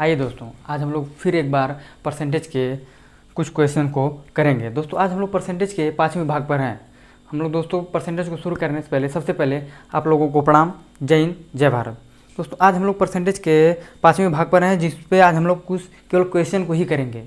आइए दोस्तों, आज हम लोग फिर एक बार परसेंटेज के कुछ क्वेश्चन को करेंगे। दोस्तों आज हम लोग परसेंटेज के 5वें भाग पर हैं। हम लोग दोस्तों परसेंटेज को शुरू करने से पहले सबसे पहले आप लोगों को प्रणाम, जय हिंद, जय भारत। दोस्तों आज हम लोग परसेंटेज के 5वें भाग पर हैं, जिस पे आज हम लोग कुछ केवल क्वेश्चन को ही करेंगे।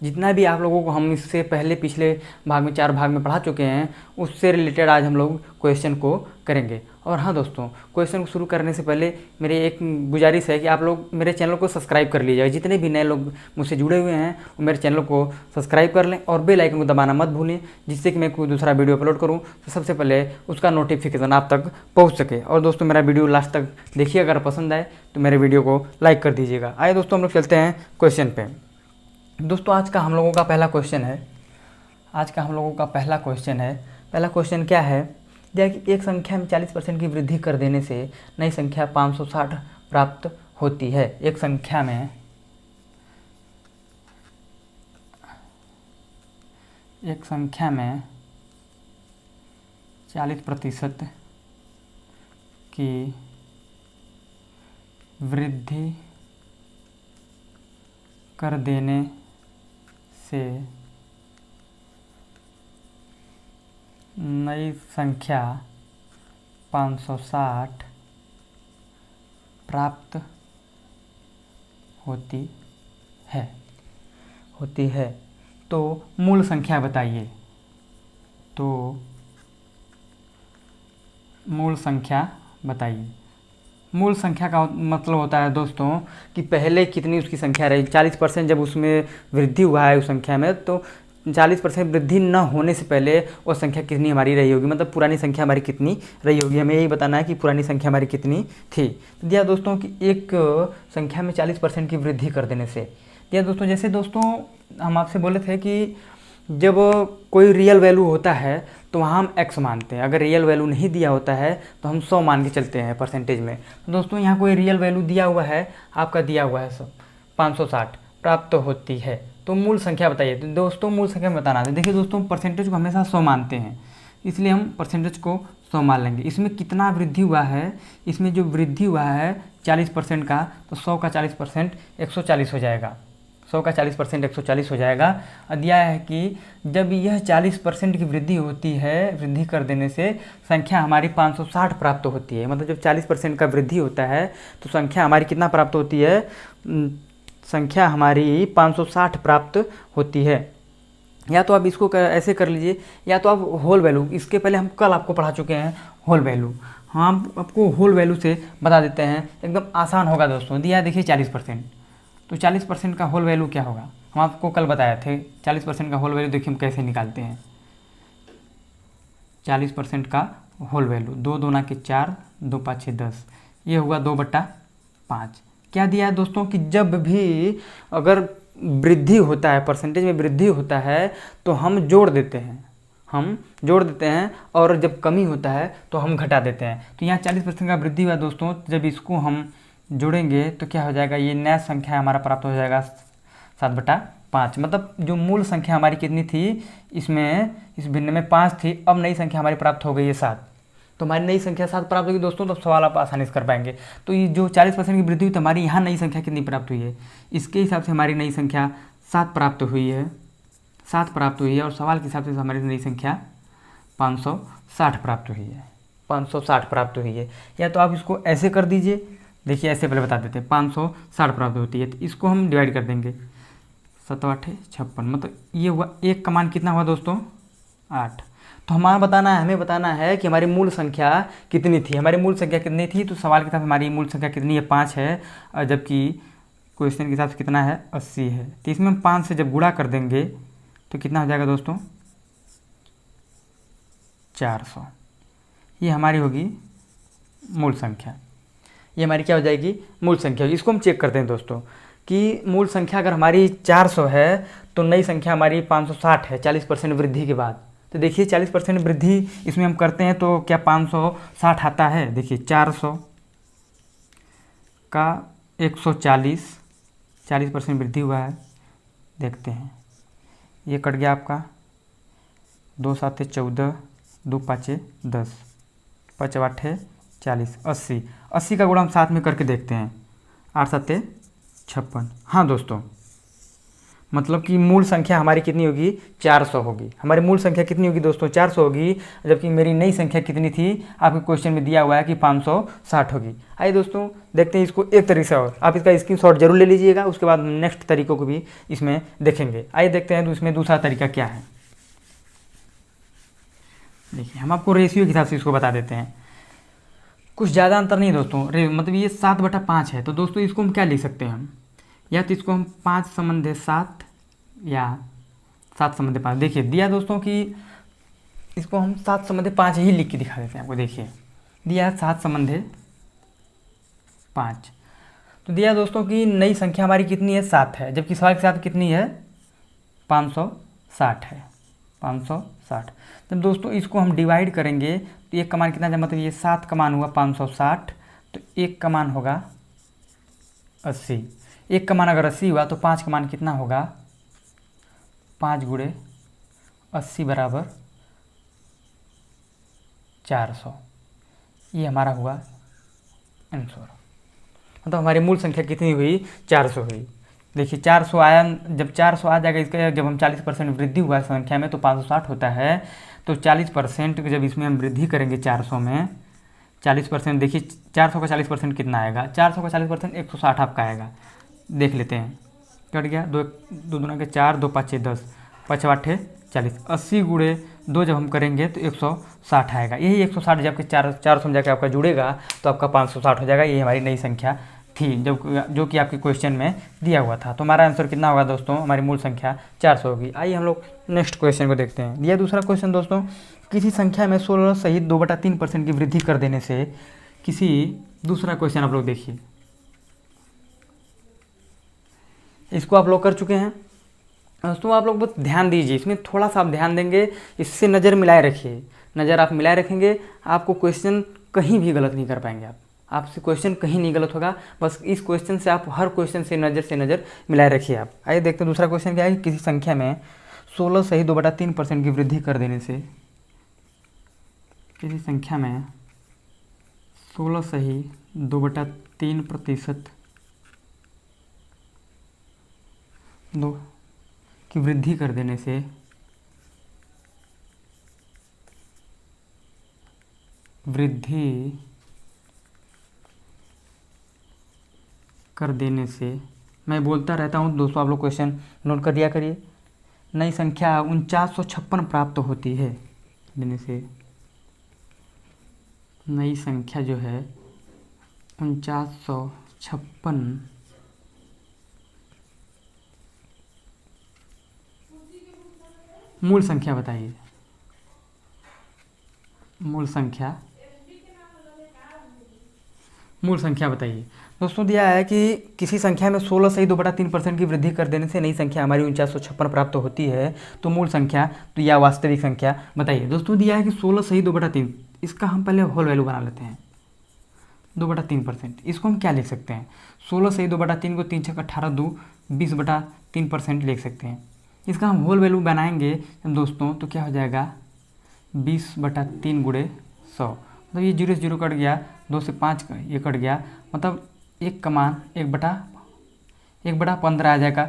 जितना भी आप लोगों को हम इससे पहले पिछले भाग में 4 भाग में पढ़ा चुके हैं, उससे रिलेटेड आज हम लोग क्वेश्चन को करेंगे। और हाँ दोस्तों, क्वेश्चन को शुरू करने से पहले मेरी एक गुजारिश है कि आप लोग मेरे चैनल को सब्सक्राइब कर लीजिएगा। जितने भी नए लोग मुझसे जुड़े हुए हैं वो मेरे चैनल को सब्सक्राइब कर लें और बेल आइकन को दबाना मत भूलें, जिससे कि मैं कोई दूसरा वीडियो अपलोड करूं तो सबसे पहले उसका नोटिफिकेशन आप तक पहुंच सके। और दोस्तों मेरा वीडियो लास्ट तक देखिए, अगर पसंद आए तो मेरे वीडियो को लाइक कर दीजिएगा। आइए दोस्तों हम लोग चलते हैं क्वेश्चन पे। दोस्तों आज का हम लोगों का पहला क्वेश्चन है। पहला क्वेश्चन क्या है, यह कि एक संख्या में 40% की वृद्धि कर देने से नई संख्या 560 प्राप्त होती है। एक संख्या में 40% की वृद्धि कर देने से नई संख्या 560 प्राप्त होती है। तो मूल संख्या बताइए। मूल संख्या का मतलब होता है दोस्तों कि पहले कितनी उसकी संख्या रही। 40% जब उसमें वृद्धि हुआ है उस संख्या में, तो 40% वृद्धि न होने से पहले वो संख्या कितनी हमारी रही होगी, मतलब पुरानी संख्या हमारी कितनी रही होगी। हमें यही बताना है कि पुरानी संख्या हमारी कितनी थी। तो दिया दोस्तों कि एक संख्या में 40% की वृद्धि कर देने से दिया दोस्तों, जैसे दोस्तों हम आपसे बोले थे कि जब कोई रियल वैल्यू होता है तो वहाँ हम x मानते हैं। अगर रियल वैल्यू नहीं दिया होता है तो हम 100 मान के चलते हैं परसेंटेज में। तो दोस्तों यहाँ कोई रियल वैल्यू दिया हुआ है, आपका दिया हुआ है 560 प्राप्त होती है। तो मूल संख्या बताइए। तो दोस्तों मूल संख्या में बताना है। देखिए दोस्तों परसेंटेज को हमेशा 100 मानते हैं, इसलिए हम परसेंटेज को 100 मान लेंगे। इसमें कितना वृद्धि हुआ है, इसमें जो वृद्धि हुआ है 40% का, तो 100 का 40% 140 हो जाएगा। 100 का 40% 140 हो जाएगा। और दिया है कि जब यह 40% की वृद्धि होती है, वृद्धि कर देने से संख्या हमारी 560 प्राप्त होती है। मतलब जब 40% का वृद्धि होता है तो संख्या हमारी कितना प्राप्त होती है, संख्या हमारी 560 प्राप्त होती है। या तो आप इसको ऐसे कर लीजिए, या तो आप होल वैल्यू, इसके पहले हम कल आपको पढ़ा चुके हैं होल वैल्यू, हम आपको होल वैल्यू से बता देते हैं, एकदम आसान होगा दोस्तों। दिया देखिए 40%, तो 40% का होल वैल्यू क्या होगा, हम आपको कल बताए थे। 40% का होल वैल्यू देखिए हम कैसे निकालते हैं। 40% का होल वैल्यू 2 दूना के 4, 2 5 6 10, ये होगा 2/5। क्या दिया है दोस्तों कि जब भी अगर वृद्धि होता है, परसेंटेज में वृद्धि होता है तो हम जोड़ देते हैं, और जब कमी होता है तो हम घटा देते हैं। तो यहाँ 40% का वृद्धि हुआ दोस्तों, जब इसको हम जोड़ेंगे तो क्या हो जाएगा, ये नया संख्या हमारा प्राप्त हो जाएगा 7/5। मतलब जो मूल संख्या हमारी कितनी थी, इसमें इस भिन्न में 5 थी, अब नई संख्या हमारी प्राप्त हो गई है 7। तो हमारी नई संख्या 7 प्राप्त होगी दोस्तों। तो सवाल आप आसानी से कर पाएंगे। तो ये जो 40% की वृद्धि हुई तो हमारी यहाँ नई संख्या कितनी प्राप्त हुई है, इसके हिसाब से हमारी नई संख्या 7 प्राप्त हुई है। और सवाल के हिसाब से हमारी नई संख्या 560 प्राप्त हुई है। या तो आप इसको ऐसे कर दीजिए, देखिए ऐसे पहले बता देते हैं, 560 प्राप्त होती है। तो इसको हम डिवाइड कर देंगे, 7 8 56, मतलब ये हुआ, एक का मान कितना हुआ दोस्तों, 8। तो हमें बताना है कि हमारी मूल संख्या कितनी थी। तो सवाल के हिसाब से हमारी मूल संख्या कितनी है, 5 है, और जबकि क्वेश्चन के हिसाब से कितना है, 80 है। तो इसमें हम 5 से जब गुणा कर देंगे तो कितना हो जाएगा दोस्तों, 400। ये हमारी होगी मूल संख्या। ये हमारी क्या हो जाएगी, मूल संख्या। इसको हम चेक करते हैं दोस्तों कि मूल संख्या अगर हमारी 400 है तो नई संख्या हमारी 560 है 40% वृद्धि के बाद। तो देखिए 40% वृद्धि इसमें हम करते हैं तो क्या 560 आता है। देखिए 400 का 140, 40% वृद्धि हुआ है। देखते हैं, ये कट गया आपका, 2 7 14, 2 5 10, 5 8 40, 80 का गुणा हम साथ में करके देखते हैं, 8 7 56। हाँ दोस्तों, मतलब कि मूल संख्या हमारी कितनी होगी, 400 होगी। हमारी मूल संख्या कितनी होगी दोस्तों, 400 होगी, जबकि मेरी नई संख्या कितनी थी, आपके क्वेश्चन में दिया हुआ है कि 560 होगी। आइए दोस्तों देखते हैं इसको एक तरीके से, और आप इसका स्क्रीनशॉट जरूर ले लीजिएगा, उसके बाद नेक्स्ट तरीकों को भी इसमें देखेंगे। आइए देखते हैं तो इसमें दूसरा तरीका क्या है। देखिए, हम आपको रेशियो के हिसाब से इसको बता देते हैं। कुछ ज़्यादा अंतर नहीं दोस्तों, मतलब ये 7/5 है, तो दोस्तों इसको हम क्या लिख सकते हैं, हम या तो इसको हम 5/7 या 7/5। देखिए दिया दोस्तों कि इसको हम 7/5 ही लिख के दिखा देते हैं आपको। देखिए दिया 7/5, तो दिया दोस्तों कि नई संख्या हमारी कितनी है, 7 है, जबकि सवाल के साथ कितनी है, 560 है, 560। जब दोस्तों इसको हम डिवाइड करेंगे तो एक का मान कितना, मतलब ये 7 का मान हुआ 560, तो एक का मान होगा 80। एक का मान अगर 80 हुआ तो 5 का मान कितना होगा, 5 × 80 = 400। ये हमारा हुआ आंसर। मतलब हमारी मूल संख्या कितनी हुई, 400 हुई। देखिए 400 आया, जब 400 आ जाएगा इसका, जब हम 40% वृद्धि हुआ संख्या में तो 560 होता है, तो 40% जब इसमें हम वृद्धि करेंगे 400 में, 40%, देखिए 400 का 40% कितना आएगा, 400 का 40% 160 आपका आएगा। देख लेते हैं, कट गया, 2 दूना के 4, 2 5 6 10, 5 8 40, 80 × 2 जब हम करेंगे तो 160 आएगा। यही 160 जब 400 में जाकर आपका जुड़ेगा तो आपका 560 हो जाएगा। यही हमारी नई संख्या थी जो कि आपके क्वेश्चन में दिया हुआ था। तो हमारा आंसर कितना होगा दोस्तों, हमारी मूल संख्या 400 होगी। आइए हम लोग नेक्स्ट क्वेश्चन को देखते हैं। दिया दूसरा क्वेश्चन दोस्तों, किसी संख्या में 16 सहित 2/3% की वृद्धि कर देने से किसी, दूसरा क्वेश्चन आप लोग देखिए, इसको आप लोग कर चुके हैं दोस्तों। आप लोग बस ध्यान दीजिए, इसमें थोड़ा सा आप ध्यान देंगे, इससे नज़र मिलाए रखिए। नज़र आप मिलाए रखेंगे, आपको क्वेश्चन कहीं भी गलत नहीं कर पाएंगे। आपसे क्वेश्चन कहीं नहीं गलत होगा, बस इस क्वेश्चन से आप हर क्वेश्चन से नज़र मिलाए रखिए आप। आइए देखते हैं दूसरा क्वेश्चन क्या है। किसी संख्या में 16 सहित 2/3% की वृद्धि कर देने से, किसी संख्या में 16 सहित 2/3% की वृद्धि कर देने से मैं बोलता रहता हूँ दोस्तों, आप लोग क्वेश्चन नोट कर दिया करिए। नई संख्या 4956 प्राप्त होती है देने से, नई संख्या जो है 4956, मूल संख्या बताइए, मूल संख्या बताइए दोस्तों। दिया है कि किसी संख्या में 16 सहित 2/3% की वृद्धि कर देने से नई संख्या हमारी 4956 प्राप्त होती है। तो मूल संख्या तो या वास्तविक संख्या बताइए दोस्तों। दिया है कि 16 सहित 2/3, इसका हम पहले होल वैल्यू बना लेते हैं, 2/3%। इसको हम क्या लिख सकते हैं, 16 सहित 2/3 को 3 × 18 2 20/3% लिख सकते हैं। इसका हम होल वैल्यू बनाएंगे दोस्तों तो क्या हो जाएगा, 20/3 × 100। मतलब ये 0 से 0 कट गया, 2 से 5 ये कट गया, मतलब 1 का मान 1/15 आ जाएगा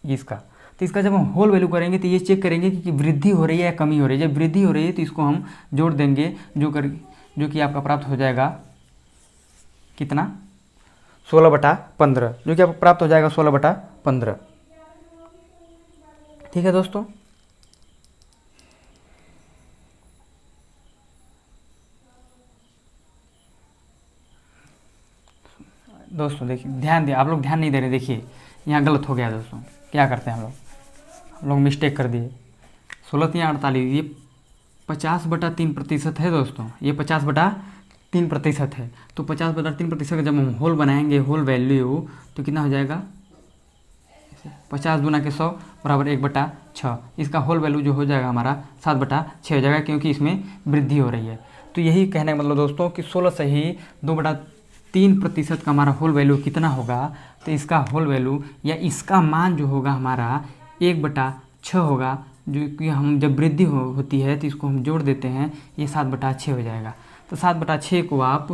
इसका। तो इसका जब हम होल वैल्यू करेंगे तो ये चेक करेंगे कि वृद्धि हो रही है या कमी हो रही है। जब वृद्धि हो रही है तो इसको हम जोड़ देंगे, जो कि आपका प्राप्त हो जाएगा कितना, 16/15, जो कि आपको प्राप्त हो जाएगा 16/15। ठीक है दोस्तों। दोस्तों देखिए, ध्यान दिए, आप लोग ध्यान नहीं दे रहे। देखिए यहाँ गलत हो गया दोस्तों, क्या करते हैं हम लोग मिस्टेक कर दिए। 16 या 48, ये 50/3% है दोस्तों, ये 50/3% है। तो 50/3% का जब हम होल बनाएंगे, होल वैल्यू, तो कितना हो जाएगा, 50 दूना के 100 = 1/6। इसका होल वैल्यू जो हो जाएगा हमारा 7/6 हो जाएगा, क्योंकि इसमें वृद्धि हो रही है। तो यही कहने का मतलब दोस्तों कि 16 से ही 2/3% का हमारा होल वैल्यू कितना होगा, तो इसका होल वैल्यू या इसका मान जो होगा हमारा 1/6 होगा। जो कि हम जब वृद्धि होती है तो इसको हम जोड़ देते हैं, ये 7/6 हो जाएगा। तो 7/6 को आप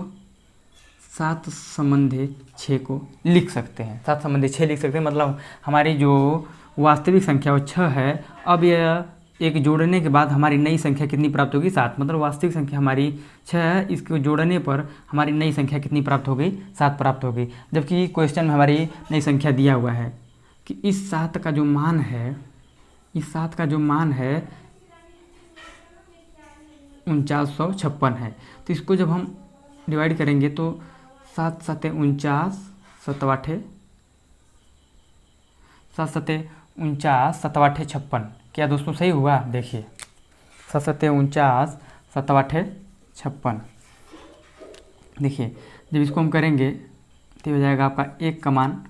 7 संबंधी 6 को लिख सकते हैं। 7 संबंधी 6 लिख सकते हैं, मतलब हमारी जो वास्तविक संख्या वो 6 है। अब यह एक जोड़ने के बाद हमारी नई संख्या कितनी प्राप्त होगी? 7। मतलब वास्तविक संख्या हमारी 6 है, इसको जोड़ने पर हमारी नई संख्या कितनी प्राप्त हो गई? 7 प्राप्त हो गई। जबकि क्वेश्चन में हमारी नई संख्या दिया हुआ है कि इस 7 का जो मान है, इस 7 का जो मान है 4956 है। तो इसको जब हम डिवाइड करेंगे तो 7 सते 49, 7 आठे 7 सते 49, 7 आठे 56। क्या दोस्तों सही हुआ? देखिए 7 सते 49, 7 आठे 56। देखिए जब इसको हम करेंगे तो हो जाएगा आपका 1 का मान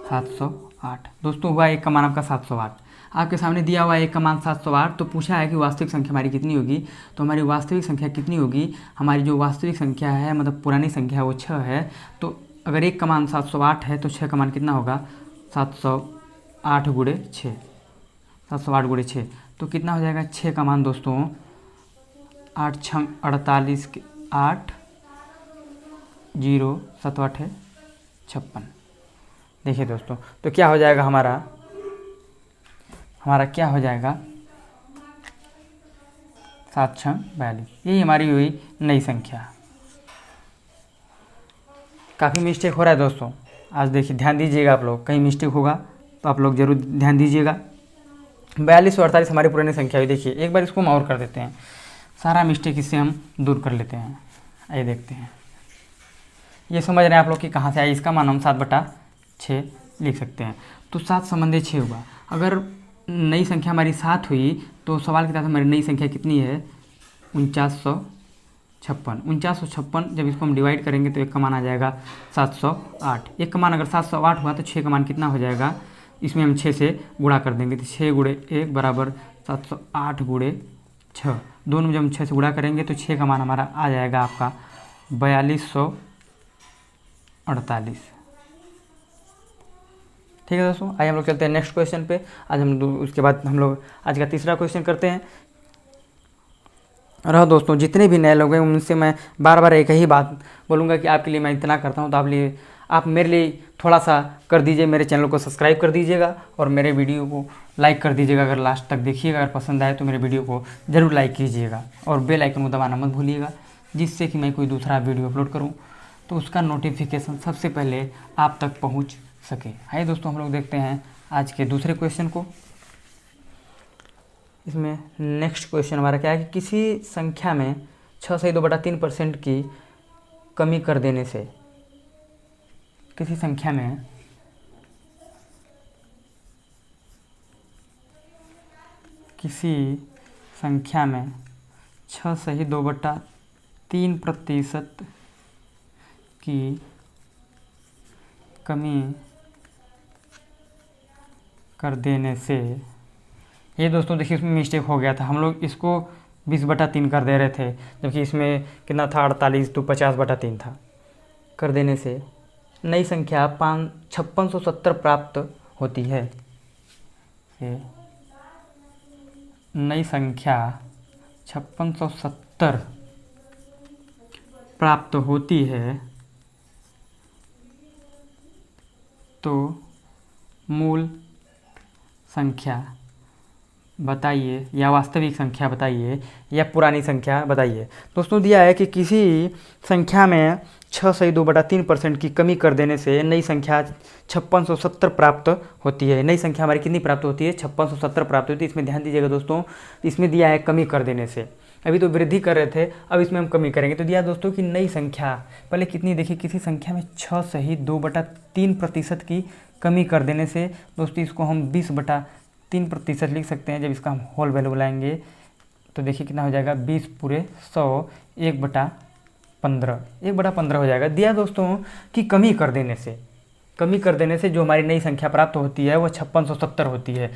708। दोस्तों हुआ 1 का मान आपका 708। आपके सामने दिया हुआ 1 का मान 708। तो पूछा है कि वास्तविक संख्या हमारी कितनी होगी। तो हमारी वास्तविक संख्या कितनी होगी? हमारी जो वास्तविक संख्या है, मतलब पुरानी संख्या है, वो 6 है। तो अगर 1 का मान 708 है तो 6 का मान कितना होगा? 708 गुणे 6, 708 गुणे 6। तो कितना हो जाएगा 6 का मान दोस्तों? 8 6 48 8 0 7 8 56। देखिए दोस्तों, तो क्या हो जाएगा हमारा क्या हो जाएगा? 7 6 42। यही हमारी हुई नई संख्या। काफ़ी मिस्टेक हो रहा है दोस्तों आज। देखिए ध्यान दीजिएगा, आप लोग कहीं मिस्टेक होगा तो आप लोग ज़रूर ध्यान दीजिएगा। 42 और 48 हमारी पुरानी संख्या हुई। देखिए एक बार इसको हम और कर देते हैं, सारा मिस्टेक इससे हम दूर कर लेते हैं। आइए देखते हैं, ये समझ रहे हैं आप लोग कि कहाँ से आया। इसका मान हम 7/6 लिख सकते हैं। तो 7 संबंधी 6 हुआ। अगर नई संख्या हमारी 7 हुई तो सवाल के तहत हमारी नई संख्या कितनी है? 4956। 4956 जब इसको हम डिवाइड करेंगे तो 1 का मान आ जाएगा 708। 1 का मान अगर 708 हुआ तो 6 का मान कितना हो जाएगा? इसमें हम 6 से गुणा कर देंगे तो 6 गुणे 1 बराबर 708 गुणे 6। दोनों में जब हम 6 से गुणा करेंगे तो 6 का मान हमारा आ जाएगा आपका 4248। ठीक है दोस्तों, आइए हम लोग चलते हैं नेक्स्ट क्वेश्चन पे। आज हम उसके बाद हम लोग आज का तीसरा क्वेश्चन करते हैं। और दोस्तों जितने भी नए लोग हैं उनसे मैं बार बार एक ही बात बोलूँगा कि आपके लिए मैं इतना करता हूँ, तो आप मेरे लिए थोड़ा सा कर दीजिए। मेरे चैनल को सब्सक्राइब कर दीजिएगा और मेरे वीडियो को लाइक कर दीजिएगा। अगर लास्ट तक देखिएगा, अगर पसंद आए तो मेरे वीडियो को ज़रूर लाइक कीजिएगा और बेल आइकन को दबाना मत भूलिएगा, जिससे कि मैं कोई दूसरा वीडियो अपलोड करूँ तो उसका नोटिफिकेशन सबसे पहले आप तक पहुँच सके। आइए दोस्तों हम लोग देखते हैं आज के दूसरे क्वेश्चन को। इसमें नेक्स्ट क्वेश्चन हमारा क्या है कि किसी संख्या में 6/2/3% की कमी कर देने से, किसी संख्या में किसी संख्या में 6/2/3% की कमी कर देने से, ये दोस्तों देखिए इसमें मिस्टेक हो गया था। हम लोग इसको 20/3 कर दे रहे थे, जबकि इसमें कितना था 48 तो 50/3 था। कर देने से नई संख्या 5670 प्राप्त होती है। ये नई संख्या 5670 प्राप्त होती है तो मूल संख्या बताइए, या वास्तविक संख्या बताइए, या पुरानी संख्या बताइए। दोस्तों दिया है कि किसी संख्या में 6/2/3% की कमी कर देने से नई संख्या 5670 प्राप्त होती है। नई संख्या हमारी कितनी प्राप्त होती है? 5670 प्राप्त होती है। इसमें ध्यान दीजिएगा दोस्तों, इसमें दिया है कमी कर देने से। अभी तो वृद्धि कर रहे थे, अब इसमें हम कमी करेंगे। तो दिया दोस्तों कि नई संख्या पहले कितनी, देखिए किसी संख्या में 6/2/3% की कमी कर देने से दोस्तों इसको हम 20/3% लिख सकते हैं। जब इसका हम होल वैल्यू बुलाएंगे तो देखिए कितना हो जाएगा 20 पूरे 100 1/15 हो जाएगा। दिया दोस्तों कि कमी कर देने से जो हमारी नई संख्या प्राप्त होती है वो 5670 होती है।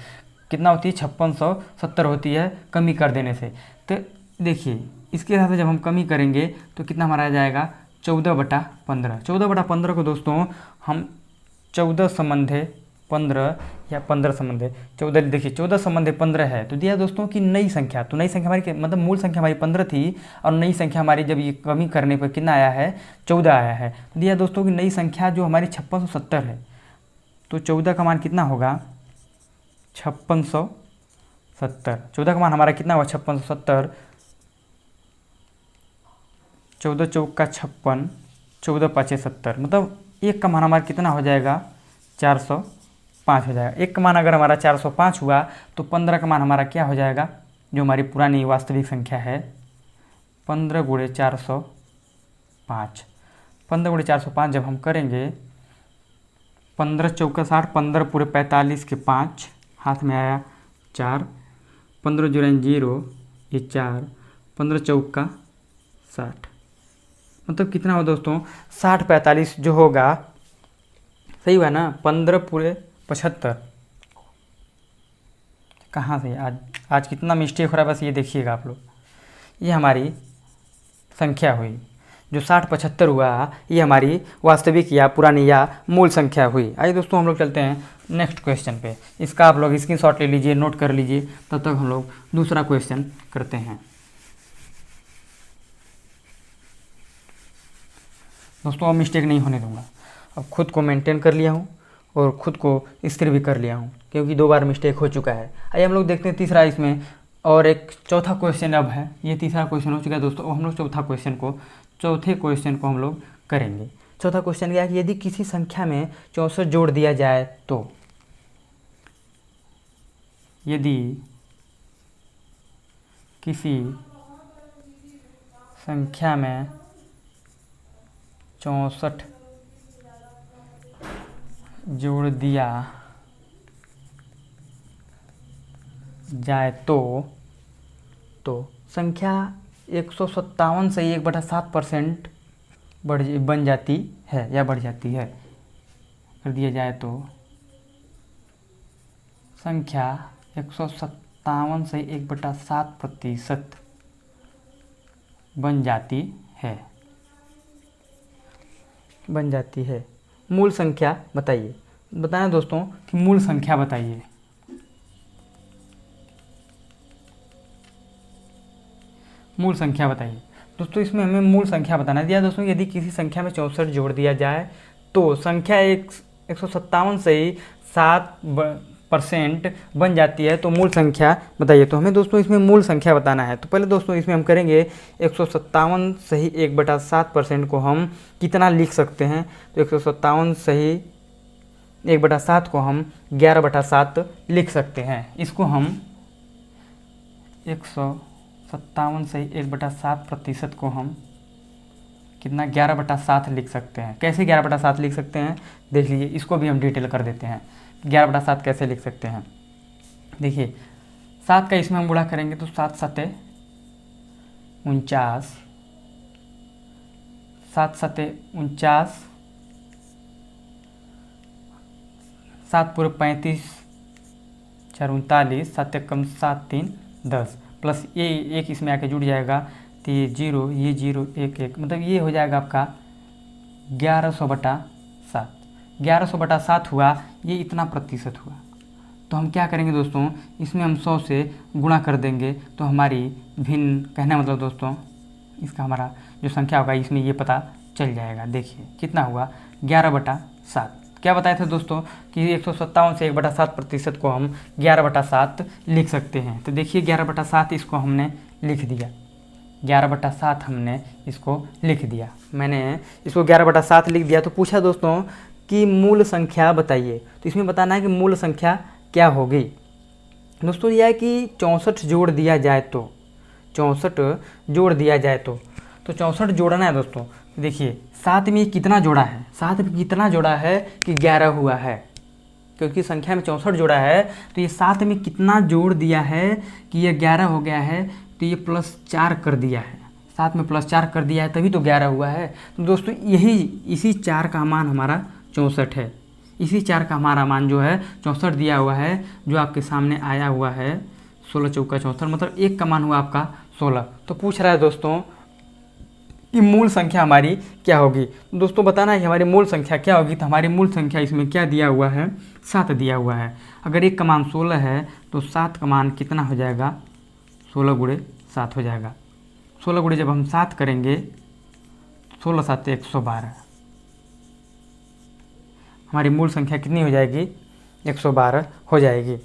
कितना होती है? 5670 होती है कमी कर देने से। तो देखिए इसके साथ जब हम कमी करेंगे तो कितना हमारा आ जाएगा 14/15। 14/15 को दोस्तों हम 14 संबंधे 15 या 15 संबंध है 14, देखिए 14 संबंध 15 है, तो दिया दोस्तों कि नई संख्या, तो नई संख्या हमारी मतलब मूल संख्या हमारी 15 थी और नई संख्या हमारी जब ये कमी करने पर कितना आया है 14 आया है। तो दिया दोस्तों कि नई संख्या जो हमारी 5670 है, तो 14 का मान कितना होगा 5670। 14 का मान हमारा कितना हुआ 5670, 14 चौक का 56, 14 पाँचे 70, मतलब एक का मान हमारा कितना हो जाएगा 405 हो जाएगा। एक का मान अगर हमारा 405 हुआ तो 15 का मान हमारा क्या हो जाएगा, जो हमारी पुरानी वास्तविक संख्या है 15 गुणे 405। 15 गुणे 405 जब हम करेंगे, 15 चौका 60, 15 पूरे 45 के 5, हाथ में आया 4, 15 जुड़े 0 ये 4, 15 चौका 60, मतलब कितना हो दोस्तों 60 45 जो होगा, सही हुआ ना, 15 पूरे 75। कहाँ से आज कितना मिस्टेक हो रहा है, बस ये देखिएगा आप लोग। ये हमारी संख्या हुई जो 60 75 हुआ, ये हमारी वास्तविक या पुरानी या मूल संख्या हुई। आइए दोस्तों हम लोग चलते हैं नेक्स्ट क्वेश्चन पे। इसका आप लोग स्क्रीनशॉट ले लीजिए, नोट कर लीजिए, तब तक हम लोग दूसरा क्वेश्चन करते हैं। दोस्तों अब मिस्टेक नहीं होने दूंगा, अब खुद को मेंटेन कर लिया हूँ और ख़ुद को स्थिर भी कर लिया हूँ, क्योंकि 2 बार मिस्टेक हो चुका है। आइए हम लोग देखते हैं तीसरा इसमें, और एक चौथा क्वेश्चन अब है। ये तीसरा क्वेश्चन हो चुका है दोस्तों, हम लोग चौथे क्वेश्चन को हम लोग करेंगे। चौथा क्वेश्चन क्या है कि यदि किसी संख्या में 64 जोड़ दिया जाए तो, यदि किसी संख्या में 64 जोड़ दिया जाए तो संख्या 157 से 1/7% बन जाती है या बढ़ जाती है। कर दिया जाए तो संख्या 157 से 1/7% बन जाती है। मूल संख्या बताइए। बताएं दोस्तों कि मूल संख्या बताइए। मूल संख्या बताइए दोस्तों, इसमें हमें मूल संख्या बताना दिया दोस्तों। यदि किसी संख्या में 64 जोड़ दिया जाए तो संख्या 157 से ही 7% बन जाती है, तो मूल संख्या बताइए। तो हमें दोस्तों इसमें मूल संख्या बताना है। तो पहले दोस्तों इसमें हम करेंगे 157 से ही 1/7% को हम कितना लिख सकते हैं, तो 157 से ही 1/7 को हम 11/7 लिख सकते हैं। इसको हम 157 से 1/7% को हम कितना 11/7 लिख सकते हैं। कैसे 11/7 लिख सकते हैं देख लीजिए, इसको भी हम डिटेल कर देते हैं। 11/7 कैसे लिख सकते हैं, देखिए 7 का इसमें हम गुणा करेंगे तो 7 7 49, 7 7 49, 7 पूरे 35, 4 39, 7 कम 7 3 10, प्लस ये एक इसमें आके जुड़ जाएगा, तो ये 0 ये 0 1 1, मतलब ये हो जाएगा आपका 1100/7। 1100/7 हुआ, ये इतना प्रतिशत हुआ। तो हम क्या करेंगे दोस्तों, इसमें हम 100 से गुणा कर देंगे, तो हमारी भिन्न, कहना मतलब दोस्तों इसका हमारा जो संख्या होगा इसमें ये पता चल जाएगा। देखिए कितना हुआ 11/7। क्या बताए थे दोस्तों कि 157 से 1/7% को हम 11/7 लिख सकते हैं। तो देखिए 11/7 इसको हमने लिख दिया, 11/7 हमने इसको लिख दिया। मैंने इसको 11/7 लिख दिया। तो पूछा दोस्तों कि मूल संख्या बताइए, तो इसमें बताना है कि मूल संख्या क्या होगी। दोस्तों यह है कि 64 जोड़ दिया जाए तो, 64 जोड़ दिया जाए तो 64 जोड़ना है दोस्तों। देखिए 7 में कितना जोड़ा है, 7 में कितना जोड़ा है कि 11 हुआ है, क्योंकि संख्या में 64 जोड़ा है तो ये 7 में कितना जोड़ दिया है कि ये 11 हो गया है, तो ये +4 कर दिया है। 7 में +4 कर दिया है तभी तो 11 हुआ है। तो दोस्तों इसी 4 का मान हमारा 64 है। इसी 4 का हमारा मान जो है 64 दिया हुआ है, जो आपके सामने आया हुआ है 16 चौका 64, मतलब 1 का मान हुआ आपका 16। तो पूछ रहा है दोस्तों कि मूल संख्या हमारी क्या होगी। दोस्तों बताना है कि हमारी मूल संख्या क्या होगी। तो हमारी मूल संख्या इसमें क्या दिया हुआ है, 7 दिया हुआ है। अगर 1 का मान 16 है तो 7 का मान कितना हो जाएगा, 16 गुणे 7 हो जाएगा। 16 गुणे जब हम 7 करेंगे, 16 7 112, हमारी मूल संख्या कितनी हो जाएगी, 112 हो जाएगी।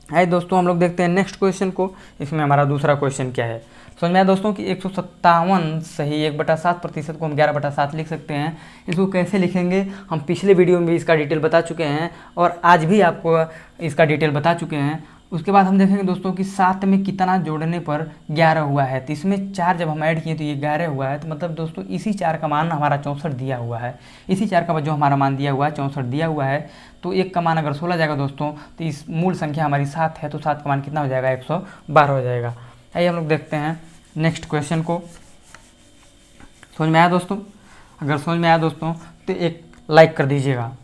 आइए दोस्तों हम लोग देखते हैं नेक्स्ट क्वेश्चन को। इसमें हमारा दूसरा क्वेश्चन क्या है, समझ में आया दोस्तों कि 157 सही 1/7% को हम 11/7 लिख सकते हैं। इसको कैसे लिखेंगे, हम पिछले वीडियो में भी इसका डिटेल बता चुके हैं और आज भी आपको इसका डिटेल बता चुके हैं। उसके बाद हम देखेंगे दोस्तों कि 7 में कितना जोड़ने पर 11 हुआ है। तो इसमें 4 जब हम ऐड किए तो ये 11 हुआ है। तो मतलब दोस्तों इसी 4 का मान हमारा 64 दिया हुआ है। इसी 4 का जो हमारा मान दिया हुआ है 64 दिया हुआ है। तो 1 का मान अगर 16 जाएगा दोस्तों, तो इस मूल संख्या हमारी 7 है, तो 7 का मान कितना हो जाएगा, 112 हो जाएगा। आइए हम लोग देखते हैं नेक्स्ट क्वेश्चन को। समझ में आया दोस्तों? अगर समझ में आया दोस्तों तो एक लाइक कर दीजिएगा।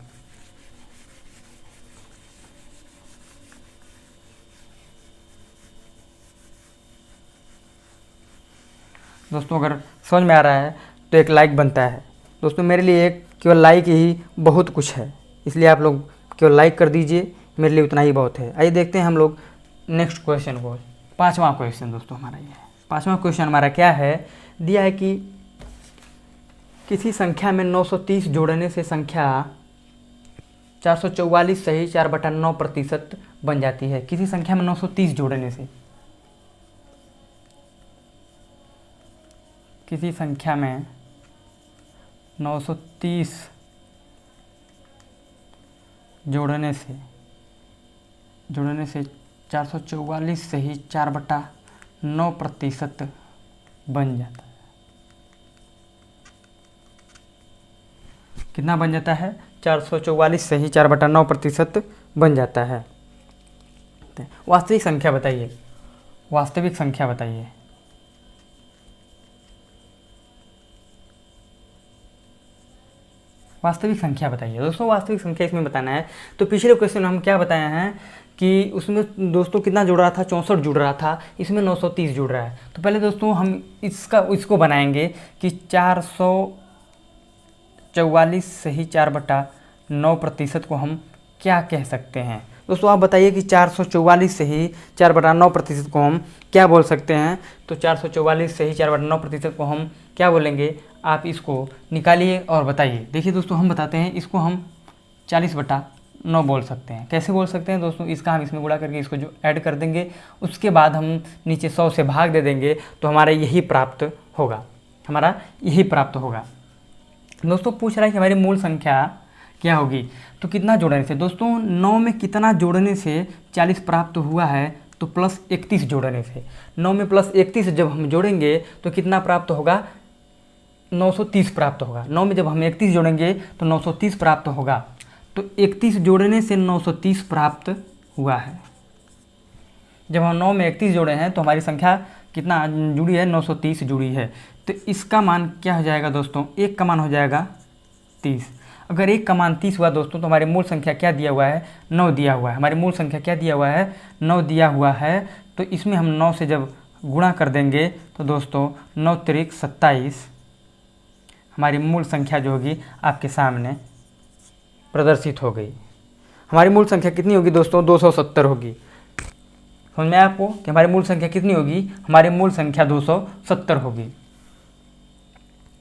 दोस्तों अगर समझ में आ रहा है तो एक लाइक बनता है। दोस्तों मेरे लिए केवल लाइक ही बहुत कुछ है, इसलिए आप लोग केवल लाइक कर दीजिए, मेरे लिए उतना ही बहुत है। आइए देखते हैं हम लोग नेक्स्ट क्वेश्चन को। 5वां क्वेश्चन दोस्तों हमारा ये है। 5वां क्वेश्चन हमारा क्या है, दिया है कि किसी संख्या में 930 जोड़ने से संख्या 444 सही 4/9% बन जाती है। किसी संख्या में 930 जोड़ने से, किसी संख्या में 930 जोड़ने से 444 सही 4/9% बन जाता है। कितना बन जाता है, 444 सही 4/9% बन जाता है। वास्तविक संख्या बताइए, वास्तविक संख्या बताइए। वास्तविक संख्या बताइए दोस्तों, वास्तविक संख्या इसमें बताना है। तो पिछले क्वेश्चन में हम क्या बताए हैं कि उसमें दोस्तों कितना जुड़ रहा था, 64 जुड़ रहा था, इसमें 930 जुड़ रहा है। तो पहले दोस्तों हम इसको बनाएंगे कि 444 सही 4/9% को हम क्या कह सकते हैं। दोस्तों आप बताइए कि 444 सही 4/9% को हम क्या बोल सकते हैं। तो 444 सही 4/9% को हम क्या बोलेंगे, आप इसको निकालिए और बताइए। देखिए दोस्तों हम बताते हैं, इसको हम 40/9 बोल सकते हैं। कैसे बोल सकते हैं दोस्तों, इसका हम इसमें गुणा करके इसको जो ऐड कर देंगे, उसके बाद हम नीचे 100 से भाग दे देंगे, तो हमारा यही प्राप्त होगा, हमारा यही प्राप्त होगा। दोस्तों पूछ रहा है कि हमारी मूल संख्या क्या होगी। तो कितना जोड़ने से, दोस्तों 9 में कितना जोड़ने से 40 प्राप्त हुआ है, तो +31 जोड़ने से। 9 में +31 जब हम जोड़ेंगे तो कितना प्राप्त होगा, 930 प्राप्त होगा। 9 में जब हम 31 जोड़ेंगे तो 930 प्राप्त होगा। तो 31 जोड़ने से 930 प्राप्त हुआ है। जब हम 9 में 31 जोड़े हैं तो हमारी संख्या कितना जुड़ी है, 930 जुड़ी है। तो इसका मान क्या हो जाएगा दोस्तों, 1 का मान हो जाएगा 30। अगर 1 का मान 30 हुआ दोस्तों तो हमारी मूल संख्या क्या दिया हुआ है, 9 दिया हुआ है। हमारी मूल संख्या क्या दिया हुआ है, 9 दिया हुआ है। तो इसमें हम 9 से जब गुणा कर देंगे तो दोस्तों 9 त्रिक 27, हमारी मूल संख्या जो होगी आपके सामने प्रदर्शित हो गई। हमारी मूल संख्या कितनी होगी दोस्तों, 270 होगी। समझ में आपको कि हमारी मूल संख्या कितनी होगी, हमारी मूल संख्या 270 होगी।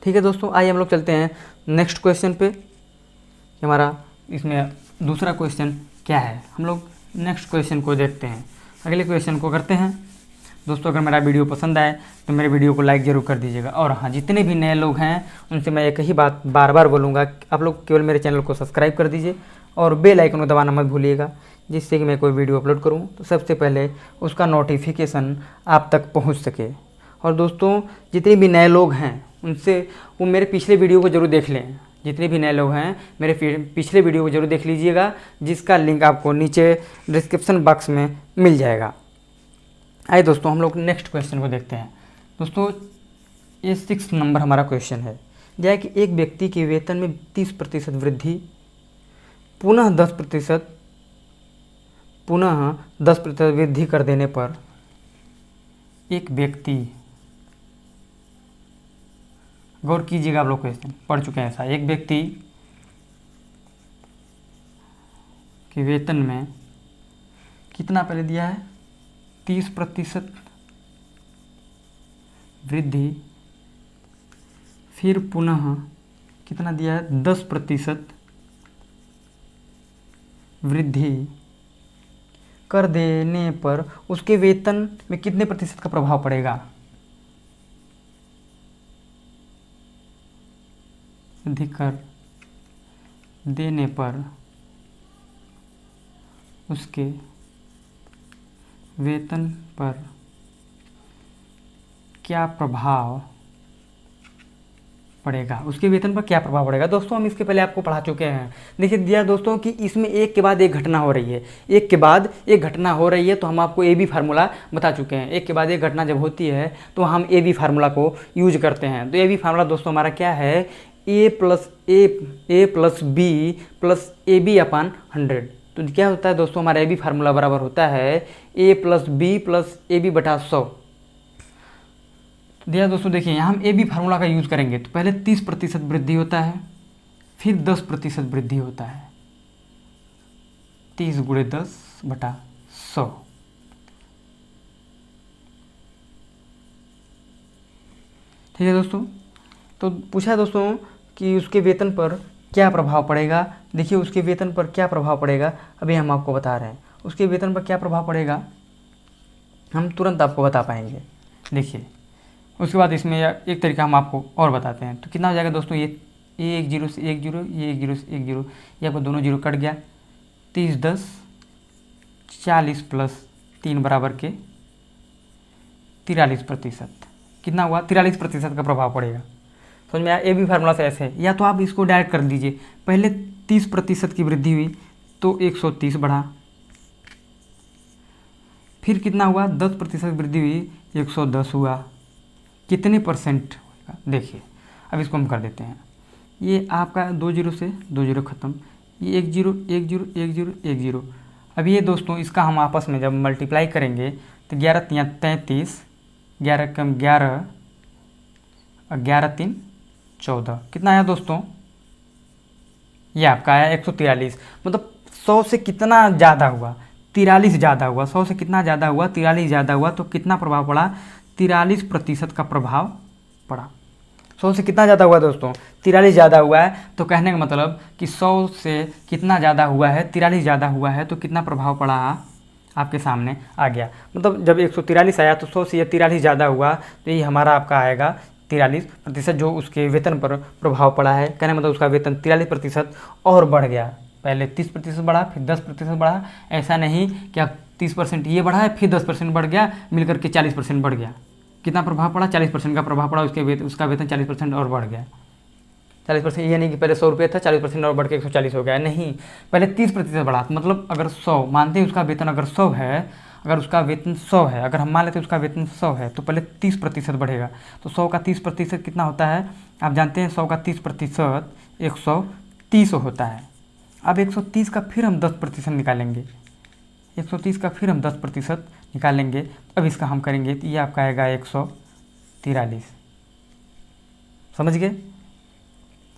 ठीक है दोस्तों, आइए हम लोग चलते हैं नेक्स्ट क्वेश्चन पे कि हमारा इसमें दूसरा क्वेश्चन क्या है। हम लोग नेक्स्ट क्वेश्चन को देखते हैं, अगले क्वेश्चन को करते हैं। दोस्तों अगर मेरा वीडियो पसंद आए तो मेरे वीडियो को लाइक ज़रूर कर दीजिएगा। और हाँ, जितने भी नए लोग हैं उनसे मैं एक ही बात बार बार बोलूँगा, आप लोग केवल मेरे चैनल को सब्सक्राइब कर दीजिए और बेल आइकन को दबाना मत भूलिएगा, जिससे कि मैं कोई वीडियो अपलोड करूँ तो सबसे पहले उसका नोटिफिकेशन आप तक पहुँच सके। और दोस्तों जितने भी नए लोग हैं उनसे वो मेरे पिछले वीडियो को ज़रूर देख लें। जितने भी नए लोग हैं मेरे पिछले वीडियो को ज़रूर देख लीजिएगा, जिसका लिंक आपको नीचे डिस्क्रिप्शन बॉक्स में मिल जाएगा। आइए दोस्तों हम लोग नेक्स्ट क्वेश्चन को देखते हैं। दोस्तों ये 6 नंबर हमारा क्वेश्चन है, यह कि एक व्यक्ति के वेतन में 30% वृद्धि पुनः 10% वृद्धि कर देने पर एक व्यक्ति गौर कीजिएगा, आप लोग क्वेश्चन पढ़ चुके हैं ऐसा। एक व्यक्ति के वेतन में कितना पहले दिया है, 30% वृद्धि, फिर पुनः कितना दिया है, 10% वृद्धि कर देने पर उसके वेतन में कितने प्रतिशत का प्रभाव पड़ेगा। वृद्धि कर देने पर उसके वेतन पर क्या प्रभाव पड़ेगा, उसके वेतन पर क्या प्रभाव पड़ेगा। दोस्तों हम इसके पहले आपको पढ़ा चुके हैं। देखिए दिया दोस्तों कि इसमें एक के बाद एक घटना हो रही है, एक के बाद एक घटना हो रही है, तो हम आपको ए बी फार्मूला बता चुके हैं। एक के बाद एक घटना जब होती है तो हम ए बी फार्मूला को यूज करते हैं। तो ए बी फार्मूला दोस्तों हमारा क्या है, A plus B plus A B upon 100। तो क्या होता है दोस्तों, हमारा ए बी फार्मूला बराबर होता है A plus B plus A B बटा 100। दिया दोस्तों देखिए यहाँ हम ए बी फार्मूला का यूज़ करेंगे तो पहले 30% वृद्धि होता है, फिर 10% वृद्धि होता है, 30 × 10 बटा 100। ठीक है दोस्तों, तो पूछा है दोस्तों कि उसके वेतन पर क्या प्रभाव पड़ेगा। देखिए उसके वेतन पर क्या प्रभाव पड़ेगा अभी हम आपको बता रहे हैं। उसके वेतन पर क्या प्रभाव पड़ेगा हम तुरंत आपको बता पाएंगे। देखिए उसके बाद इसमें एक तरीका हम आपको और बताते हैं। तो कितना हो जाएगा दोस्तों, ये एक जीरो से एक जीरो, ये एक जीरो से एक जीरो, ये आपको दोनों जीरो कट गया। 30 10 40 प्लस 3 बराबर के 43%। कितना हुआ, 43% का प्रभाव पड़ेगा। समझ में आया। ए बी फार्मूला से ऐसे है, या तो आप इसको डायरेक्ट कर दीजिए। पहले 30% की वृद्धि हुई तो 130 बढ़ा, फिर कितना हुआ, 10% वृद्धि हुई 110 हुआ। कितने परसेंट होगा देखिए। अब इसको हम कर देते हैं। ये आपका 2 जीरो से 2 जीरो खत्म, ये 1 जीरो 1 जीरो 1 जीरो 1 जीरो। अब ये दोस्तों इसका हम आपस में जब मल्टीप्लाई करेंगे तो 11 तियाँ 33, 11 कम 11 और 11 3 14। कितना आया दोस्तों, ये आपका आया 143। मतलब 100 से कितना ज़्यादा हुआ, 43 ज़्यादा हुआ। 100 से कितना ज़्यादा हुआ, 43 ज़्यादा हुआ। तो कितना प्रभाव पड़ा, 43% का प्रभाव पड़ा। 100 से कितना ज़्यादा हुआ दोस्तों, 43 ज़्यादा हुआ है। तो कहने का मतलब कि 100 से कितना ज़्यादा हुआ है, 43 ज़्यादा हुआ है, तो कितना प्रभाव पड़ा आपके सामने आ गया। मतलब जब 143 आया तो 100 से ये 43 ज़्यादा हुआ, तो ये हमारा आपका आएगा 43% जो उसके वेतन पर प्रभाव पड़ा है। कहने मतलब उसका वेतन 43% और बढ़ गया। पहले 30% बढ़ा, फिर 10% बढ़ा। ऐसा नहीं कि आप 30% ये बढ़ा है फिर 10% बढ़ गया, मिलकर के 40% बढ़ गया। कितना प्रभाव पड़ा, 40% का प्रभाव पड़ा। उसका वेतन 40% और बढ़ गया। 40%, ये नहीं कि पहले 100 रुपये था, 40% और बढ़ के 140 हो गया, नहीं। पहले 30% बढ़ा। मतलब अगर 100 मानते हैं उसका वेतन अगर 100 है, अगर उसका वेतन 100 है, अगर हम मान लेते हैं उसका वेतन 100 है, तो पहले 30% बढ़ेगा। तो 100 का 30% कितना होता है, आप जानते हैं 100 का 30% 130 होता है। अब 130 का फिर हम 10% निकालेंगे, 130 का फिर हम 10% निकालेंगे। अब इसका हम करेंगे तो ये आपका आएगा 143। समझ गए।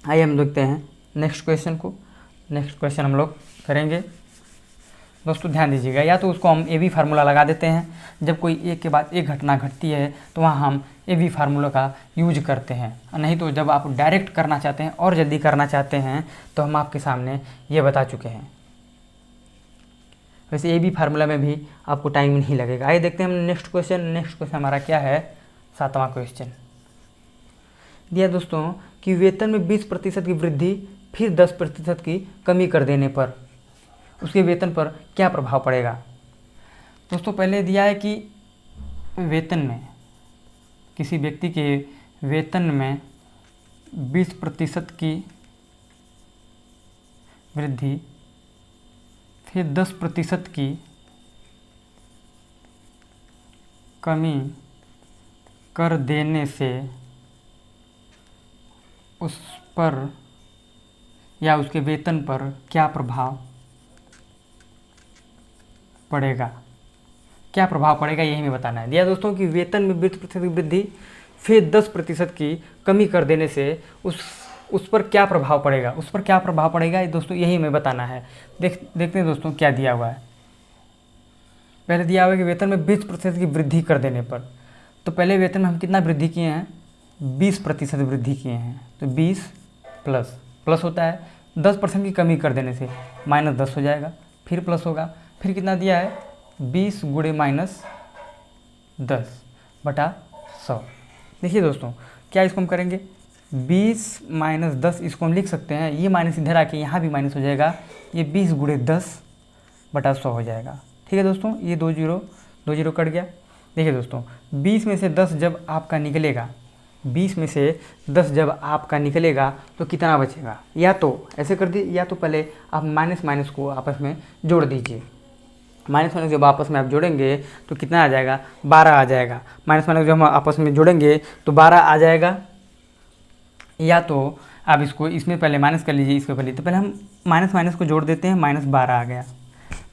आइए हम देखते हैं नेक्स्ट क्वेश्चन को। नेक्स्ट क्वेश्चन हम लोग करेंगे। दोस्तों ध्यान दीजिएगा, या तो उसको हम ए बी फार्मूला लगा देते हैं। जब कोई एक के बाद एक घटना घटती है तो वहाँ हम ए बी फार्मूला का यूज करते हैं। नहीं तो जब आप डायरेक्ट करना चाहते हैं और जल्दी करना चाहते हैं तो हम आपके सामने ये बता चुके हैं। वैसे ए बी फार्मूला में भी आपको टाइम नहीं लगेगा। आइए देखते हैं हम नेक्स्ट क्वेश्चन। नेक्स्ट क्वेश्चन हमारा क्या है, 7वां क्वेश्चन दिया दोस्तों कि वेतन में 20% की वृद्धि फिर 10% की कमी कर देने पर उसके वेतन पर क्या प्रभाव पड़ेगा। दोस्तों पहले दिया है कि वेतन में, किसी व्यक्ति के वेतन में 20% की वृद्धि फिर 10% की कमी कर देने से उस पर या उसके वेतन पर क्या प्रभाव पड़ेगा। क्या प्रभाव पड़ेगा यही हमें बताना है। दिया दोस्तों कि वेतन में 20% की वृद्धि फिर 10% की कमी कर देने से उस पर क्या प्रभाव पड़ेगा, उस पर क्या प्रभाव पड़ेगा ये दोस्तों यही हमें बताना है। देखते हैं दोस्तों क्या दिया हुआ है। पहले दिया हुआ है कि वेतन में 20% की वृद्धि कर देने पर, तो पहले वेतन में हम कितना वृद्धि किए हैं, 20% वृद्धि किए हैं, तो 20 प्लस प्लस होता है 10% की कमी कर देने से -10 हो जाएगा, फिर प्लस होगा, फिर कितना दिया है 20 गुणे -10 बटा 100। देखिए दोस्तों क्या इसको हम करेंगे, 20 - 10 इसको हम लिख सकते हैं, ये माइनस इधर आके यहाँ भी माइनस हो जाएगा, ये 20 गुणे 10 बटा 100 हो जाएगा। ठीक है दोस्तों, ये 2 जीरो कट गया। देखिए दोस्तों 20 में से 10 जब आपका निकलेगा, 20 में से 10 जब आपका निकलेगा तो कितना बचेगा, या तो ऐसे कर दीजिए, या तो पहले आप माइनस माइनस को आपस में जोड़ दीजिए। माइनस माइनस जब आपस में आप जोड़ेंगे तो कितना आ जाएगा, 12 आ जाएगा। माइनस माइनस जब हम आपस में जोड़ेंगे तो 12 आ जाएगा। या तो आप इसको इसमें पहले माइनस कर लीजिए, इसको पहले, तो पहले हम माइनस माइनस को जोड़ देते हैं, -12 आ गया,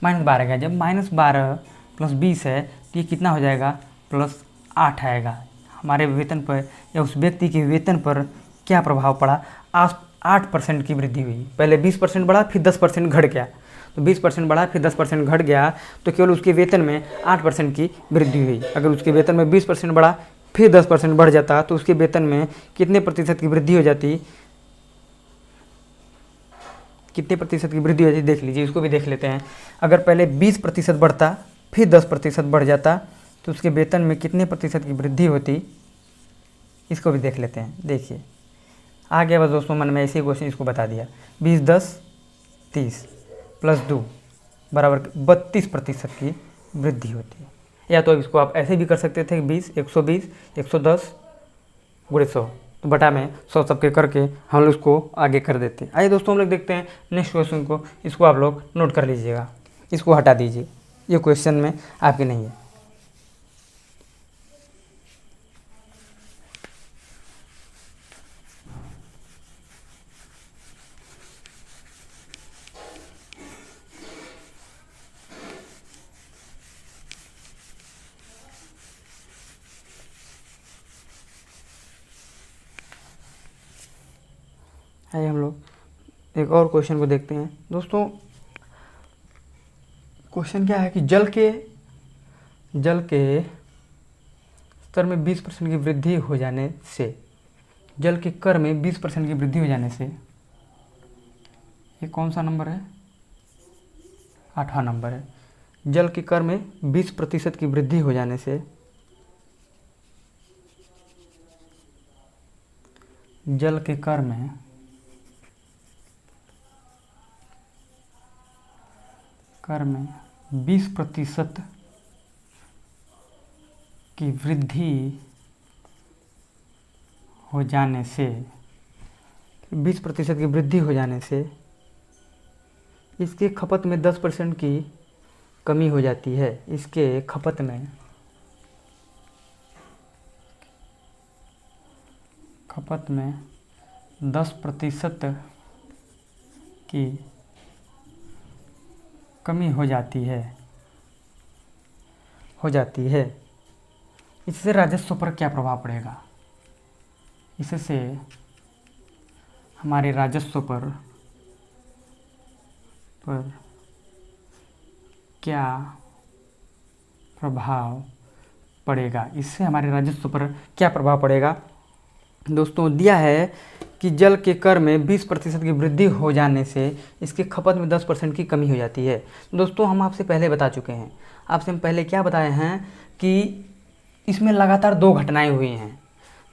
-12 आ गया। जब -12 + 20 है तो ये कितना हो जाएगा, +8 आएगा। हमारे वेतन पर या उस व्यक्ति के वेतन पर क्या प्रभाव पड़ा, 8% की वृद्धि हुई। पहले 20% बढ़ा, फिर 10% घट गया, तो 20% बढ़ा फिर 10% घट गया, तो केवल उसके वेतन में 8% की वृद्धि हुई। अगर उसके वेतन में 20% बढ़ा फिर 10% बढ़ जाता तो उसके वेतन में कितने प्रतिशत की वृद्धि हो जाती, कितने प्रतिशत की वृद्धि हो जाती देख लीजिए, इसको भी देख लेते हैं। अगर पहले 20% बढ़ता फिर 10% बढ़ जाता तो उसके वेतन में कितने प्रतिशत की वृद्धि होती, इसको भी देख लेते हैं। देखिए आ गया बस दोस्तों मन में, ऐसे ही क्वेश्चन इसको बता दिया। 20 10 30 + 2 बराबर 32% की वृद्धि होती है। या तो इसको आप ऐसे भी कर सकते थे, 20 120 110 गुणे 100, तो बटा में 100 सबके करके हम लोग इसको आगे कर देते हैं। आइए दोस्तों हम लोग देखते हैं नेक्स्ट क्वेश्चन को, इसको आप लोग नोट कर लीजिएगा, इसको हटा दीजिए, ये क्वेश्चन में आपके नहीं है। आइए हम लोग एक और क्वेश्चन को देखते हैं। दोस्तों क्वेश्चन क्या है कि जल के स्तर में 20% की वृद्धि हो जाने से, जल के कर में 20% की वृद्धि हो जाने से, ये कौन सा नंबर है, 8वां नंबर है। जल के कर में 20% की वृद्धि हो जाने से, जल के कर में कर में 20% की वृद्धि हो जाने से, 20% की वृद्धि हो जाने से इसके खपत में 10% की कमी हो जाती है। इसके खपत में 10% की कमी हो जाती है। इससे राजस्व पर क्या प्रभाव पड़ेगा, इससे हमारे राजस्व पर क्या प्रभाव पड़ेगा, इससे हमारे राजस्व पर क्या प्रभाव पड़ेगा। दोस्तों दिया है कि जल के कर में 20% की वृद्धि हो जाने से इसके खपत में 10% की कमी हो जाती है। दोस्तों हम आपसे पहले बता चुके हैं, आपसे हम पहले क्या बताए हैं कि इसमें लगातार 2 घटनाएं हुई हैं।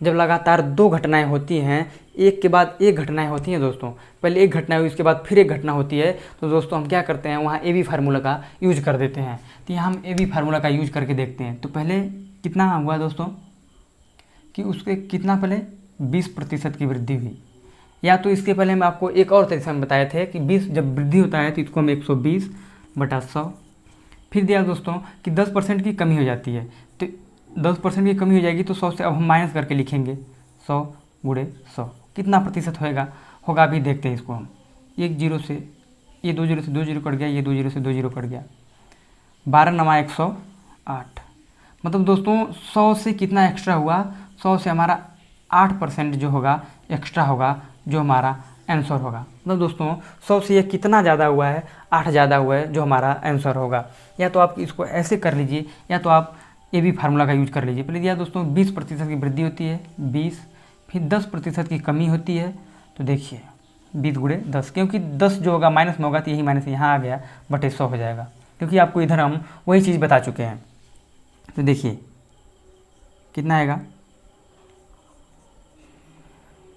जब लगातार 2 घटनाएं होती हैं, एक के बाद एक घटनाएं होती हैं दोस्तों, पहले एक घटना हुई उसके बाद फिर एक घटना होती है, तो दोस्तों हम क्या करते हैं वहाँ AB फार्मूला का यूज कर देते हैं। तो यहाँ हम AB फार्मूला का यूज करके देखते हैं। तो पहले कितना हुआ दोस्तों कि उसके कितना पहले 20% की वृद्धि हुई, या तो इसके पहले हम आपको एक और तरीके से हम बताए थे कि 20 जब वृद्धि होता है तो इसको हम 120 बटा 100, फिर दिया दोस्तों कि 10% की कमी हो जाती है, तो 10% की कमी हो जाएगी तो 100 से अब हम माइनस करके लिखेंगे, 100 गुणे 100 कितना प्रतिशत होगा अभी देखते हैं इसको हम। 1 0 से ये 2 0 से 2 0 कट गया, ये 2 0 से 2 0 कट गया, 12 9 108, मतलब दोस्तों 100 से कितना एक्स्ट्रा हुआ, 100 से हमारा 8% जो होगा एक्स्ट्रा होगा, जो हमारा आंसर होगा। मतलब दोस्तों 100 से ये कितना ज़्यादा हुआ है, 8 ज़्यादा हुआ है, जो हमारा आंसर होगा। या तो आप इसको ऐसे कर लीजिए, या तो आप ये भी फार्मूला का यूज कर लीजिए। पहले दिया दोस्तों 20% की वृद्धि होती है 20, फिर 10% की कमी होती है। तो देखिए 20 गुणे 10, क्योंकि 10 जो होगा माइनस में होगा तो यही माइनस यहाँ आ गया, बटे 100 हो जाएगा, क्योंकि आपको इधर हम वही चीज़ बता चुके हैं। तो देखिए कितना आएगा,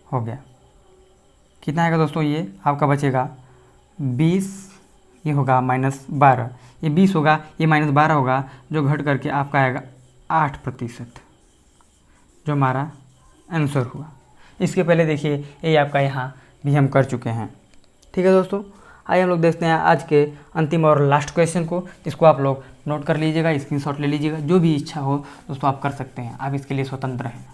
हो गया, कितना आएगा दोस्तों, ये आपका बचेगा 20, ये होगा -12, ये 20 होगा, ये -12 होगा, जो घट करके आपका आएगा 8%, जो हमारा आंसर हुआ। इसके पहले देखिए ये आपका यहाँ भी हम कर चुके हैं। ठीक है दोस्तों, आइए हम लोग देखते हैं आज के अंतिम और लास्ट क्वेश्चन को। इसको आप लोग नोट कर लीजिएगा, स्क्रीनशॉट ले लीजिएगा, जो भी इच्छा हो दोस्तों आप कर सकते हैं, आप इसके लिए स्वतंत्र हैं।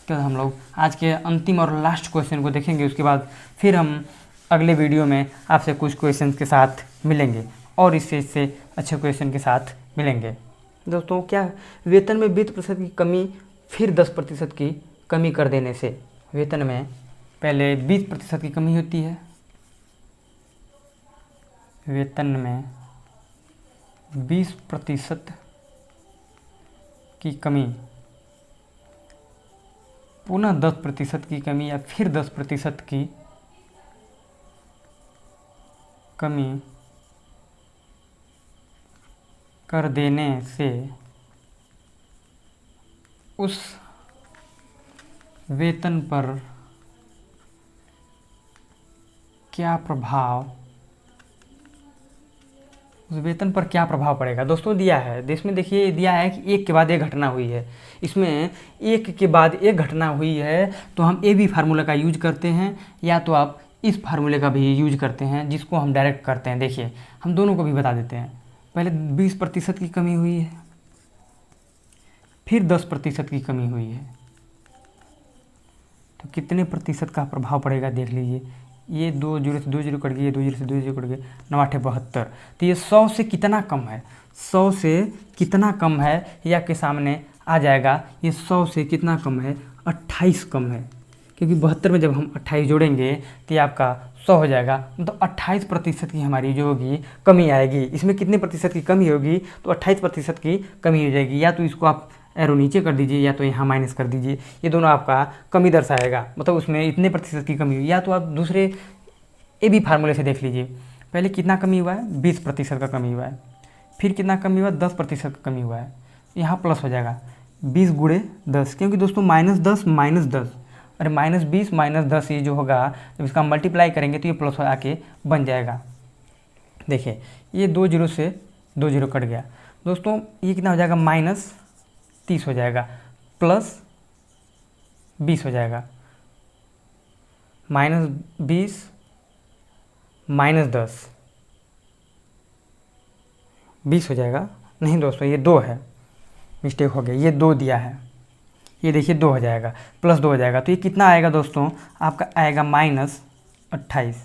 तो हम लोग आज के अंतिम और लास्ट क्वेश्चन को देखेंगे, उसके बाद फिर हम अगले वीडियो में आपसे कुछ क्वेश्चन के साथ मिलेंगे और इससे अच्छे क्वेश्चन के साथ मिलेंगे। दोस्तों क्या वेतन में 20% की कमी फिर 10% की कमी कर देने से, वेतन में पहले 20% की कमी होती है, वेतन में 20% की कमी, पुनः 10% की कमी या फिर 10% की कमी कर देने से उस वेतन पर क्या प्रभाव, उस वेतन पर क्या प्रभाव पड़ेगा। दोस्तों दिया है, इसमें देखिए दिया है कि एक के बाद एक घटना हुई है, इसमें एक के बाद एक घटना हुई है, तो हम ए बी फार्मूला का यूज करते हैं, या तो आप इस फार्मूले का भी यूज करते हैं, जिसको हम डायरेक्ट करते हैं। देखिए हम दोनों को भी बता देते हैं। पहले 20% की कमी हुई है, फिर 10% की कमी हुई है, तो कितने प्रतिशत का प्रभाव पड़ेगा देख लीजिए। ये 2 0 से 2 0 कट गए, ये 2 0 से 2 0 कट गए, 9 8 72। तो ये 100 से कितना कम है, 100 से कितना कम है, या के सामने आ जाएगा। ये 100 से कितना कम है, 28 कम है, क्योंकि 72 में जब हम 28 जोड़ेंगे तो ये आपका 100 हो जाएगा। मतलब 28% की हमारी जो होगी कमी आएगी। इसमें कितने प्रतिशत की कमी होगी, तो 28% की कमी हो जाएगी। या तो इसको आप एरो नीचे कर दीजिए, या तो यहाँ माइनस कर दीजिए, ये दोनों आपका कमी दर्शाएगा, मतलब उसमें इतने प्रतिशत की कमी हुई। या तो आप दूसरे ए बी फार्मूले से देख लीजिए, पहले कितना कमी हुआ है, 20% का कमी हुआ है, फिर कितना कमी हुआ, 10% का कमी हुआ है, यहाँ प्लस हो जाएगा 20 गुणे 10, क्योंकि दोस्तों -10 -10 और -20 -10 ये जो होगा, जब इसका मल्टीप्लाई करेंगे तो ये प्लस आके बन जाएगा। देखिए ये 2 0 से 2 0 कट गया दोस्तों, ये कितना हो जाएगा, -30 हो जाएगा, +20 हो जाएगा, -20 -10 20 हो जाएगा। नहीं दोस्तों ये 2 है, मिस्टेक हो गया, ये 2 दिया है, ये देखिए 2 हो जाएगा, +2 हो जाएगा। तो ये कितना आएगा दोस्तों, आपका आएगा -28।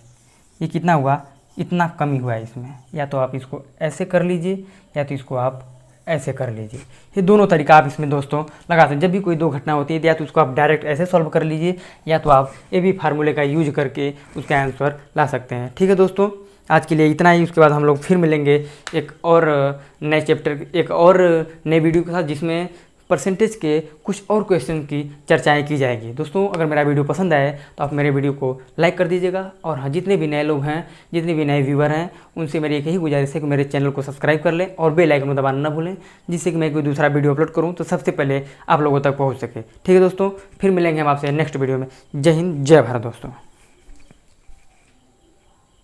ये कितना हुआ, इतना कमी हुआ है इसमें। या तो आप इसको ऐसे कर लीजिए, या तो इसको आप ऐसे कर लीजिए। ये दोनों तरीका आप इसमें दोस्तों लगा सकते हैं। जब भी कोई 2 घटना होती है, या तो उसको आप डायरेक्ट ऐसे सॉल्व कर लीजिए, या तो आप ए बी फार्मूले का यूज करके उसका आंसर ला सकते हैं। ठीक है दोस्तों, आज के लिए इतना ही। उसके बाद हम लोग फिर मिलेंगे एक और नए चैप्टर, एक और नए वीडियो के साथ, जिसमें परसेंटेज के कुछ और क्वेश्चन की चर्चाएं की जाएगी। दोस्तों अगर मेरा वीडियो पसंद आए तो आप मेरे वीडियो को लाइक कर दीजिएगा, और हाँ, जितने भी नए लोग हैं, जितने भी नए व्यूअर हैं, उनसे मेरी एक ही गुजारिश है कि मेरे चैनल को सब्सक्राइब कर लें और बेल आइकन को दबाना ना भूलें, जिससे कि मैं कोई दूसरा वीडियो अपलोड करूँ तो सबसे पहले आप लोगों तक पहुँच सके। ठीक है दोस्तों, फिर मिलेंगे हम आपसे नेक्स्ट वीडियो में। जय हिंद, जय भारत दोस्तों।